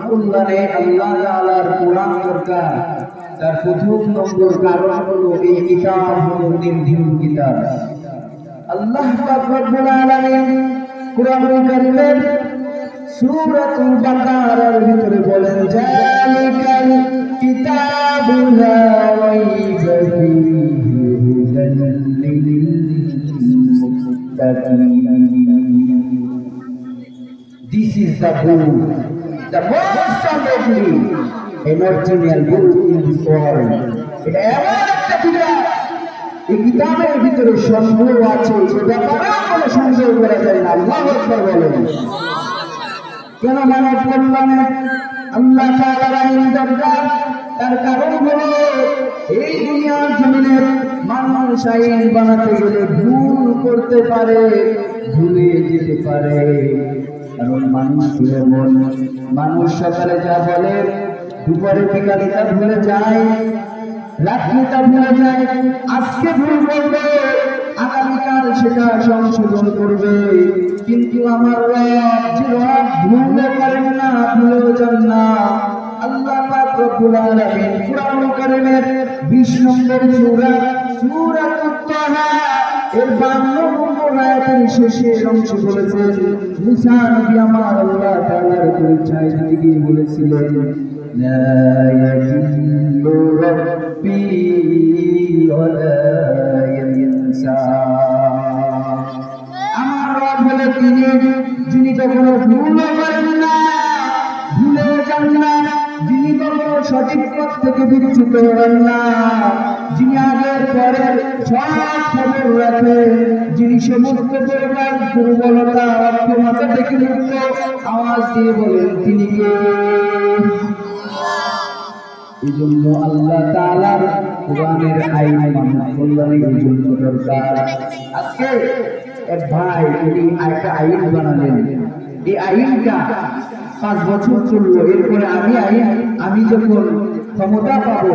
কল্যাণে আল্লাহ তাআলার কোরআন দরকার, তার প্রথম নম্বর কারণ হলো এই কিতাব হলো নির্ভুল কিতাব। আল্লাহ পাক রব্বুল আলামিন কোরআনুল কারীমের সূরাতুল বাকারার ভিতরে বলেন, জালিকাল কিতাবু লা রাইবা ফীহি হুদাল লিল মুত্তাকিন। This is the book, the most unlikely imaginable book in this world. এটা এমন একটা কিতাব, এই কিতাবের ভিতরে সন্দেহ আছে, সে ব্যাপারে কোনো সন্দেহ করা যায় না। আল্লাহু আকবার বলেন। কেন মানব কল্যাণে আল্লাহ তাআলার আইন দরকার? তার কারণ হলো এই দুনিয়ার জমিনে মানুষ আইন বানাতে গেলে ভুল করতে পারে, ভুলে যেতে পারে। কারণ মানুষ এমন, মানুষ সকালে যা বলে দুপুরে বিকালে তা ভুলে যায়, রাত্রে তা ভুলে যায়। আজকে ভুল করবে, আগামীকাল সেটা সংশোধন করবে। কিন্তু আমার রব যে রব ভুলও করেন না, ভুলেও যান না। আল্লাহ পাক রব্বুল আলামিন কোরআনুল কারীমের 20 নম্বর সূরা সূরাতুত তাহা এর 52 নম্বর আয়াতের শেষের অংশ বলেছেন, মুসা নবী আমার আল্লাহ তাআলার পরিচয় দিতে গিয়ে বলেছিলেন, লা ইয়াজিল্লু রাব্বি ওয়া লা ইয়ানসা। আমার রব হলো তিনি, যিনি কখনো ভুল করেন না, ভুলে যান না, যিনি কখনো সঠিক পথ থেকে বিচ্যুত হন না, যিনি আগের পরের সব খবর রাখেন, যিনি সমস্ত প্রকার দুর্বলতা অক্ষমতা থেকে মুক্ত। আওয়াজ দিয়ে বলেন তিনি কে? এই জন্য আল্লাহ তাআলার কোরআনের আইন মানব কল্যাণে এই জন্য দরকার। আজকে এক ভাই তিনি একটা আইন বানালেন, এই আইনটা 5 বছর চললো। এরপরে আমি যখন ক্ষমতা পাবো,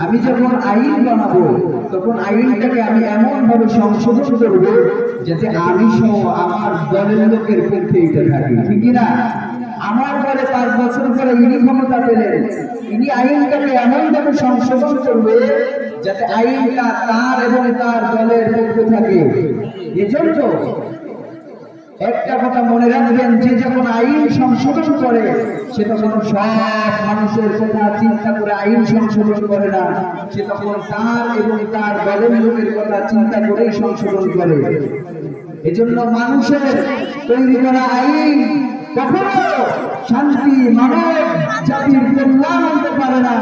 আমি যখন আইন বানাবো, তখন আইনটাকে আমি এমন ভাবে সংশোধন করবো যাতে আমি সহ আমার দলের লোকের পক্ষে এটা থাকে, ঠিক না? আমার পরে 5 বছর পরে ইনি ক্ষমতা পেলেন, ইনি আইনটাকে এমন ভাবে সংশোধন করবে যাতে আইনটা তার এবং তার দলের পক্ষে থাকে। এজন্য একটা কথা মনে রাখবেন, যে যখন আইন সংশোধন করে সে তখন সব মানুষের কথা চিন্তা করে আইন সংশোধন করে না, সে তখন তার এবং তার দলের লোকের কথা চিন্তা করেই সংশোধন করে। এজন্য মানুষের তৈরি করা আইন কখনো শান্তি মানব জাতির কল্যাণ আনতে পারে না।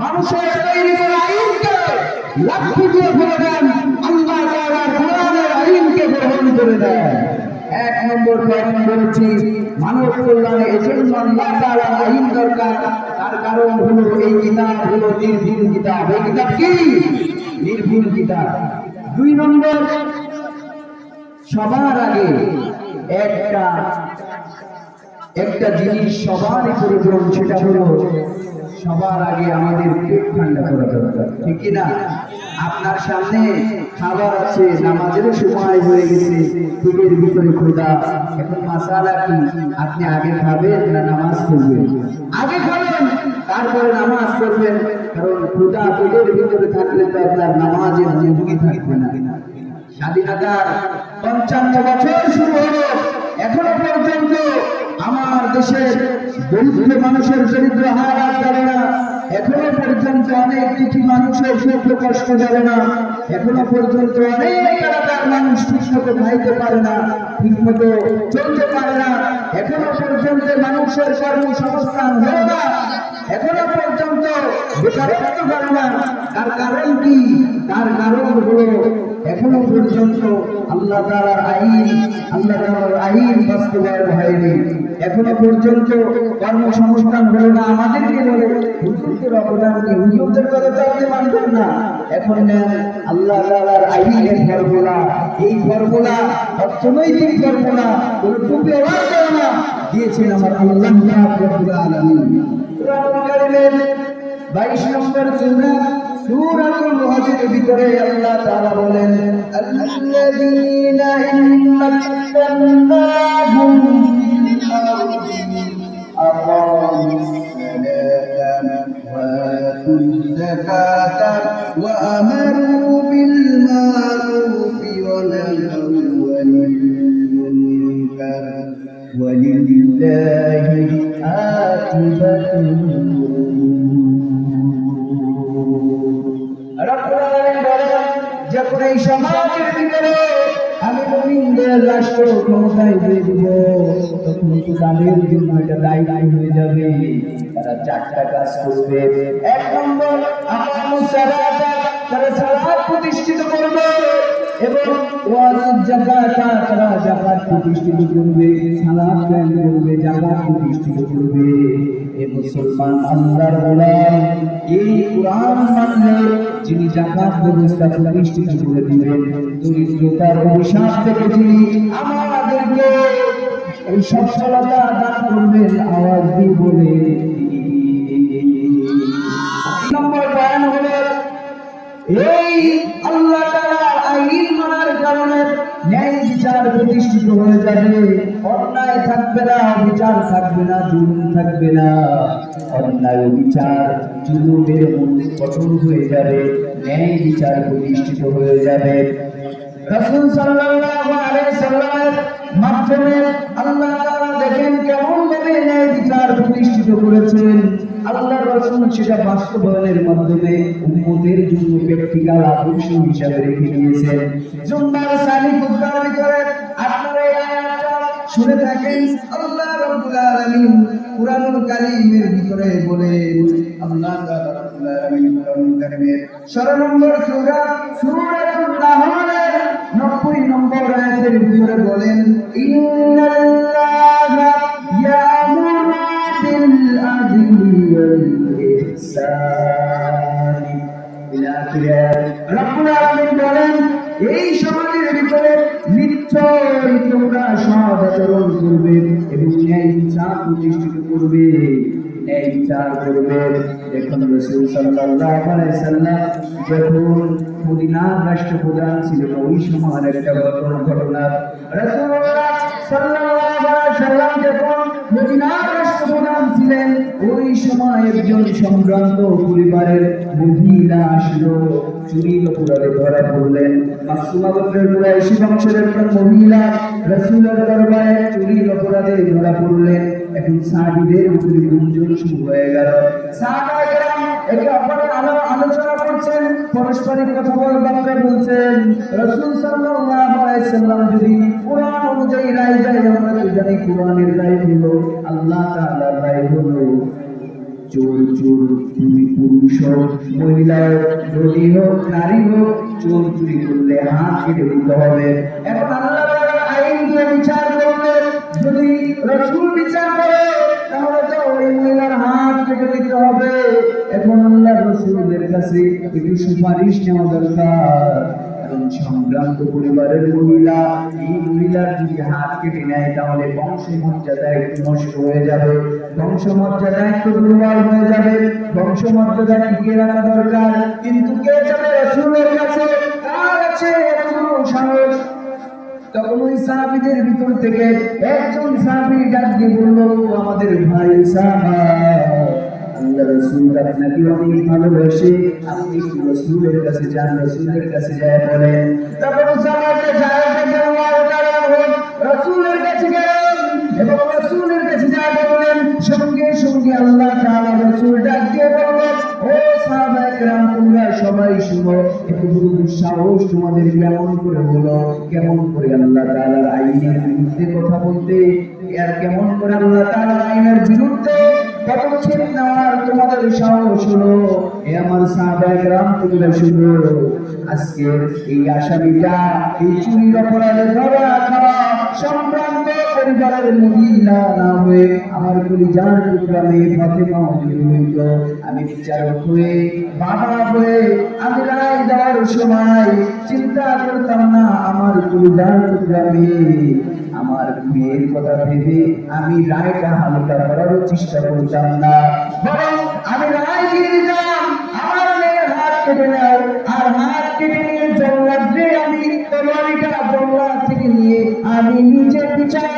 মানুষের তৈরি করা আইনকে লাঠি দিয়ে ফেলে দেন, আল্লাহ তাআলার কোরআনের আইনকে গ্রহণ করে দেন। 1 নম্বর পয়েন্ট বলেছি, মানব কল্যাণে এজন্য আল্লাহ তাআলার আইন দরকার। তার কারণ হলো এই কিতাব হলো নির্ভুল কিতাব। এই কিতাব কি? নির্ভুল কিতাব। 2 নম্বর, সবার আগে একটা জিনিস সবারই প্রয়োজন, সেটা হলো সবার আগে আমাদের পেট ঠান্ডা করা দরকার, ঠিক না? আপনার সামনে খাবার আছে, নামাজের সময় হয়ে গেছে, পেটের ভিতরে ক্ষুধা, এখন মাসালা কি? আপনি আগে খাবেন না নামাজ পড়বেন? আগে খাবেন, তারপরে নামাজ পড়বেন। কারণ ক্ষুধা পেটের ভিতরে থাকলে তো আপনার নামাজের মনোযোগী থাকবে না। স্বাধীনতার 55 বছর শুরু হলো, এখনো পর্যন্ত আমার দেশের দরিদ্র মানুষের দরিদ্র হার আর যাবে না। এখনো পর্যন্ত অনেক দুঃখী মানুষের সুখ কষ্ট যাবে না। এখনো পর্যন্ত অনেক এলাকার মানুষ ঠিকমতো খাইতে পারে না, ঠিকমতো চলতে পারে না। এখনো পর্যন্ত মানুষের কর্মসংস্থান হয় না, এখনো পর্যন্ত বেকারত্ব করে না। তার কারণ কি? তার কারণ হলো এখনো পর্যন্ত আল্লাহ তাআলার আইন বাস্তবায়ন হয়নি। এখনো পর্যন্ত কর্মসংস্থান হলো না। আমাদেরকে বলে হুজুরদের অবদান কি? হুজুরদের কথা তো আপনি মানবেন না। এখন নেন আল্লাহ তাআলার আইনের ফর্মুলা। এই ফর্মুলা অর্থনৈতিক ফর্মুলা, কোনো টুপি অবাক না, দিয়েছেন আমার আল্লাহ রাব্বুল আলামিন। কোরআনুল কারীমের 22 নম্বর সূরাতুল হজের ভিতরে আল্লাহ তাআলা বলেন, আল্লাযীনা ইম্মাক্কান্নাহুম ফিল আরদি আকামুস الزكاة وأمروا بالمعروف ونهوا عن المنكر ولله عاقبة যখন এই সমাজের ভিতরে আমি মুমিনদের রাষ্ট্র ক্ষমতায় দিয়ে দিব, তখন তো তাদের জন্য এটা দায়িত্ব হয়ে যাবে। তারা চারটা কাজ করবে। এক নম্বর, তারা সালাত প্রতিষ্ঠিত করবে এবং তারা যাকাত প্রতিষ্ঠিত করবে, সালাত কায়েম করবে, যাকাত প্রতিষ্ঠিত করবে। এই মুসলমান আল্লাহর গোলাম, এই কুরআন মানলে যিনি যাকাত ব্যবস্থা প্রতিষ্ঠিত করে দিবেন, দরিদ্রতার অভিশাপ থেকে যিনি আমাদেরকে এই সচ্ছলতা দান করবেন, আওয়াজ দিয়ে বলে। নম্বর বয়ান হলো এই আল্লাহ তাআলার আইন মানার কারণে ন্যায় বিচার প্রতিষ্ঠিত হয়ে যাবে, অন্যায় থাকবে না, বিচার থাকবে না, জুলুম থাকবে না। অন্যায় বিচার জুলুমের মূল্য কঠোর হয়ে যাবে, ন্যায় বিচার প্রতিষ্ঠিত হয়ে যাবে। রাসূল সাল্লাল্লাহু আলাইহি সাল্লামের মাধ্যমে আল্লাহ তাআলা দেখেন কেমন ভাবে ন্যায় বিচার প্রতিষ্ঠিত করেছেন। আল্লাহর রাসূল সেটা বাস্তবায়নের মাধ্যমে উম্মতের জন্য প্র্যাকটিক্যাল আদর্শ হিসাবে রেখে দিয়েছেন। জুম্মার সানি খুতবার ভিতরে আপনারা এই আয়াতটা শুনে থাকেন। আল্লাহ রাব্বুল আলামিন কুরআনুল কারীমের ভিতরে বলেন, আল্লাহ তাআলা রাব্বুল আলামিন কুরআনুল কারীমের 16 নম্বর সূরাতুন নাহলের 90 নম্বর আয়াতের ভিতরে বলেন, ইন্নাল্লাহা ইয়া'মুরু বিল আদলি ওয়াল ইহসানি ইলা আখিরাত। রাব্বুল আলামিন বলেন, এই সমাজের ভিতরে নিশ্চয়ই তোমরা সৎ আচরণ করবে এবং ন্যায় বিচার প্রতিষ্ঠিত করবে, ন্যায় বিচার করবে। এখন রাসূল সাল্লাল্লাহু আলাইহি সাল্লাম যখন মদিনার রাষ্ট্রপ্রধান ছিলেন, ওই সময়ের একটা ঘটনা। রাসূলুল্লাহ সাল্লাল্লাহু আলাইহি সাল্লাম যখন মদিনার রাষ্ট্রপ্রধান ছিলেন, ওই সময় একজন সম্ভ্রান্ত পরিবারের মহিলা আসলো, চুরির অপরাধে ধরা পড়লেন। মাসুমা গোত্রের কুরাইশী বংশের একজন মহিলা রাসূলের দরবারে চুরির অপরাধে ধরা পড়লেন। এখন সাহাবীদের উপরে গুঞ্জন শুরু হয়ে গেল। সাহাবায়ে কেরাম একে অপরের আলোচনা করছেন, পারস্পরিক কথাবার্তা বলছেন। রাসূল সাল্লাল্লাহু আলাইহি সাল্লাম যদি কুরআন অনুযায়ী রায় দেয়, আমরা তো জানি কুরআনের রায় হলো আল্লাহ তাআলার রায় হলো চোর চোর, তুমি পুরুষ হোক, মহিলা হোক, ধনী হোক, নারী হোক, চোর চুরি করলে হাত কেটে দিতে হবে। এখন আল্লাহ তাআলা আইন দিয়ে বিচার করবে। যদি রাসূল বিচার করে তাহলে তো ওই মহিলার হাত কেটে দিতে হবে। এখন আল্লাহ রাসূলের কাছে একটু সুপারিশ নেওয়া দরকার। কারণ সম্ভ্রান্ত পরিবারের মহিলা, এই মহিলার যদি হাত কেটে নেয় তাহলে বংশমর্যাদা একটু নষ্ট হয়ে যাবে, বংশমর্যাদা একটু দুর্বল হয়ে যাবে, বংশমর্যাদা টিকিয়ে রাখা দরকার। কিন্তু কে যাবে রাসূলের কাছে? কার আছে এতগুলো সাহস? তখন ওই সাহাবীদের ভিতর থেকে একজন সাহাবী ডাক দিয়ে বলল, আমাদের ভাই সাহাবা, আল্লাহ রাসূল আপনাকে অনেক ভালোবাসে, আপনি কি রাসূলের কাছে যান, রাসূলের কাছে যায় বলেন। তখন সাহাবাকে যায় রাদিয়াল্লাহু তাআলা রাসূলের কাছে গেলেন এবং রাসূলের কাছে যায় বললেন। সঙ্গে সঙ্গে আল্লাহ তাআলা রাসূল ডাক দিয়ে বললেন, ও সাহাবায়ে কেরাম, তোমরা সবাই শুনো, একটু সাহস তোমাদের কেমন করে হলো, কেমন করে আল্লাহ তাআলার আইনের বিরুদ্ধে কথা বলতে, আর কেমন করে আল্লাহ তাআলার আইনের বিরুদ্ধে পদক্ষেপ নেওয়ার তোমাদের সাহস হলো। এ আমার সাহাবায়ে কেরাম, তোমরা শুনো, আজকে এই আসামিটা এই চুরির অপরাধে ধরা খাওয়া সম্ভ্রান্ত পরিবারের মহিলা না হয়ে আমার কলিজার টুকরা মেয়ে ফাতেমা যদি হইত, আমি বিচারক হয়ে, বাবা হয়ে আমি রায় দেওয়ার সময় চিন্তা করতাম না আমার কলিজার টুকরা মেয়ে, আমার মেয়ের কথা ভেবে আমি রায়টা হালকা করার চেষ্টা করতাম না, বরং আমি রায় দিয়ে দিতাম আমার মেয়ের হাত কেটে নাও। আর হাত কেটে নিয়ে জল্লাদে আমি তলোয়ারিটা জল্লাদ থেকে নিয়ে আমি নিজে বিচার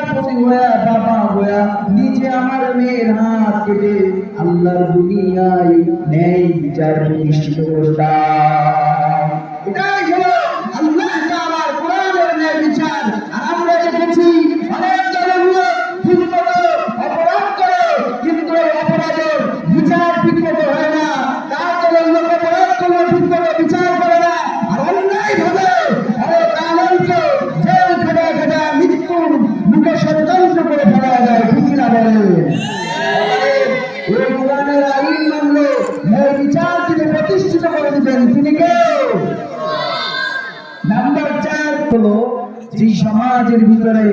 হয়ে বাবা হয়ে নিজে আমার মেয়ের হাত কেটে আল্লাহর দুনিয়ায় ন্যায় বিচার প্রতিষ্ঠিত করে দাও। এটাই হলো আল্লাহ তাআলার কোরআনের ন্যায় বিচার। আর আমরা দেখেছি অনেক জনগণ ঠিকমতো অপরাধ করে, কিন্তু অপরাধের বিচার ঠিকমতো হয় না। তার জন্য লোক অপরাধ করলে ঠিকমতো বিচার করে না, আর অন্যায় ভাবে অনেক আনন্দকে জেল খেটে খেটে মৃত্যুর মুখে ষড়যন্ত্র করে ফেলা যায়। ঠিক না বলে? এই কোরআনের আইন মানলে এই বিচার তিনি প্রতিষ্ঠিত করে দিবেন। তিনি কে? নাম্বার 4 হলো যে সমাজের ভিতরে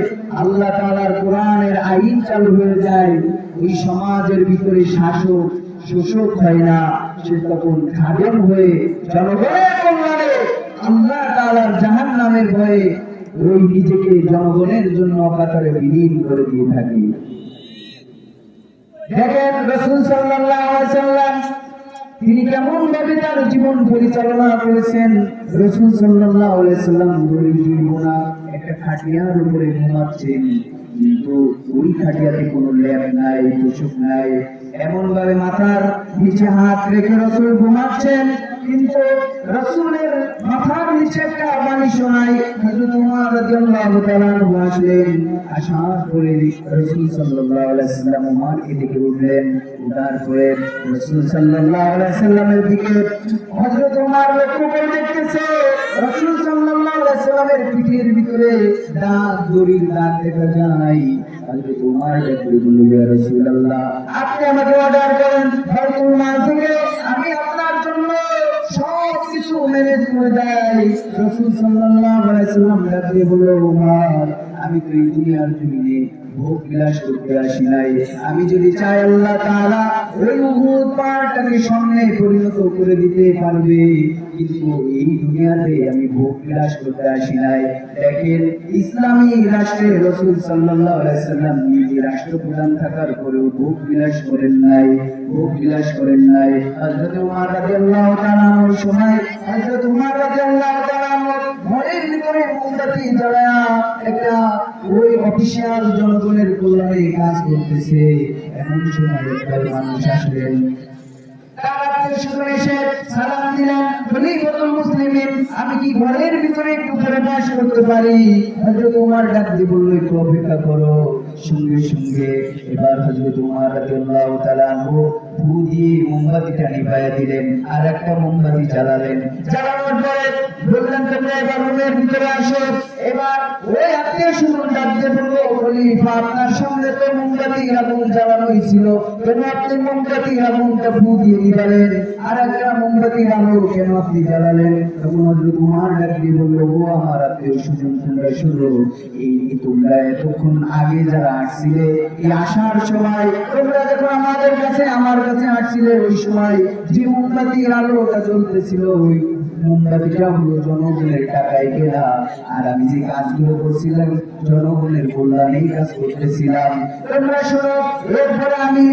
আল্লাহ তাআলার কোরআনের আইন চালু হয়ে যায়, ওই সমাজের ভিতরে শাসক শোষক হয় না, সে তখন খাদেম হয়ে জনগণের কল্যাণে আল্লাহ তাআলার জাহান্নামের ভয়ে ওই নিজেকে জনগণের জন্য অকাতরে বিলীন করে দিয়ে থাকে। দেখেন রাসূল সাল্লাল্লাহু আলাইহি ওয়াসাল্লাম তিনি কেমন ভাবে তার জীবন পরিচালনা করেছেন। রাসূল সাল্লাল্লাহু আলাইহি ওয়াসাল্লাম একটা খাটিয়ার উপরে ঘুমাচ্ছেন, কিন্তু ওই খাটিয়াতে কোনো ল্যাপ নাই, তোষক নাই। এমন ভাবে মাথার নিচে হাত রেখে রাসূল ঘুমাচ্ছেন, কিন্তু রাসূলের মাথার নিচে একটা বালিশও নাই। হযরত ওমর রাদিয়াল্লাহু তাআলা আনহু আসলেন, আসার পরে রাসূল সাল্লাল্লাহু আলাইহি ওয়াসাল্লাম ওমরকে ডেকে উঠলেন। উঠার পরে রাসূল সাল্লাল্লাহু আলাইহি ওয়াসাল্লামের দিকে হযরত ওমর লক্ষ্য করে দেখতেছে, রাসূল সাল্লাল্লাহু আলাইহি ওয়াসাল্লামের পিঠের ভিতরে দাগ, দড়ির দাগ দেখা যায়। হযরত ওমর ডেকে বললেন, ইয়া রাসূলুল্লাহ, আপনি আমাকে অর্ডার করেন, বর্তমান থেকে আমি আপনার জন্য সব কিছু ম্যানেজ করে দেই। রাসূল সাল্লাল্লাহু আলাইহি ওয়াসাল্লাম ডেকে বললেন, ওমর, আমি তো এই দুনিয়ার জমিনে ভোগ বিলাস করতে আসি নাই। আমি যদি চাই আল্লাহ তাআলা ওই উহুদ পাহাড়টাকে স্বর্ণে পরিণত করে দিতে পারবে, কিন্তু এই দুনিয়াতে আমি ভোগ বিলাস করতে আসি নাই। দেখেন, ইসলামী রাষ্ট্রে রাসূল সাল্লাল্লাহু আলাইহি ওয়াসাল্লাম নিজে রাষ্ট্রপ্রধান থাকার পরেও ভোগ বিলাস করেন নাই, ভোগ বিলাস করেন নাই। হযরত ওমর রাদিয়াল্লাহু তাআলা ওই সময় হযরত ওমর রাদিয়াল্লাহু তাআলা ঘরের ভিতরে মোমবাতি জ্বালায়া একটা ওই অফিসিয়াল জনগণের কল্যাণে কাজ করতেছে। এমন সময় একটা মানুষ আসলেন, সালাম দিলেন, খলিফাতুল মুসলিমিন, আমি কি ঘরের ভিতরে একটু প্রবেশ করতে পারি? হযরত ওমর ডাক দিয়ে বলল, একটু অপেক্ষা করো। সঙ্গে সঙ্গে এবার হযরত ওমর রাদিয়াল্লাহু তাআলা আনহু ফু দিয়ে মোমবাতিটা নিভাইয়া দিলেন, আর একটা মোমবাতি জ্বালালেন। জ্বালানোর পরে বললেন, তোমরা এবার রুমের ভিতরে আসো। এবার ওই আত্মীয় স্বজন ডাক দিয়ে বলল, খলিফা, আপনার সামনে তো মোমবাতি আগুন জ্বালানোই ছিল, কেন আপনি মোমবাতি আগুনটা ফু দিয়ে নিভালেন? আর একটা মোমবাতি আলো কেন আপনি জ্বালালেন? তখন হযরত ওমর ডাক দিয়ে বলল, ও আমার আত্মীয় স্বজন, তোমরা শুনো, এই তোমরা এতক্ষণ আগে যারা আসছিলে, এই আসার সময় তোমরা যখন আমাদের কাছে আমার কাছে আসছিলে, ওই সময় যে মোমবাতির আলোটা জ্বলতেছিল, ওই মোমবাতিটা হলো জনগণের টাকায় কেনা। আর আমি যে কাজগুলো করছিলাম জনগণের কল্যাণেই কাজ করতেছিলাম। তোমরা শোনো, এরপরে আমি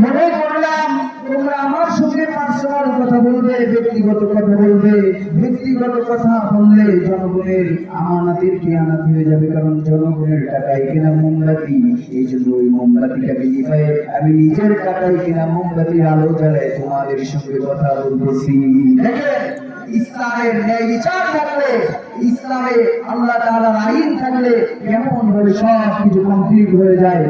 মনে করলাম তোমরা আমার সঙ্গে পার্সোনাল কথা বলবে, ব্যক্তিগত কথা বলবে। ব্যক্তিগত কথা বললে জনগণের আমানতের খেয়ানত হয়ে যাবে, কারণ জনগণের টাকায় কেনা মোমবাতি। এই জন্য ওই মোমবাতিটাকে নিভায়ে আমি নিজের টাকায় কেনা মোমবাতির আলো জ্বালায় তোমাদের সঙ্গে কথা বলতেছি। দেখেন, ইসলামের ন্যায় বিচার থাকলে, ইসলামে আল্লাহ তাআলার আইন থাকলে কেমন ভাবে সব কিছু কমপ্লিট হয়ে যায়।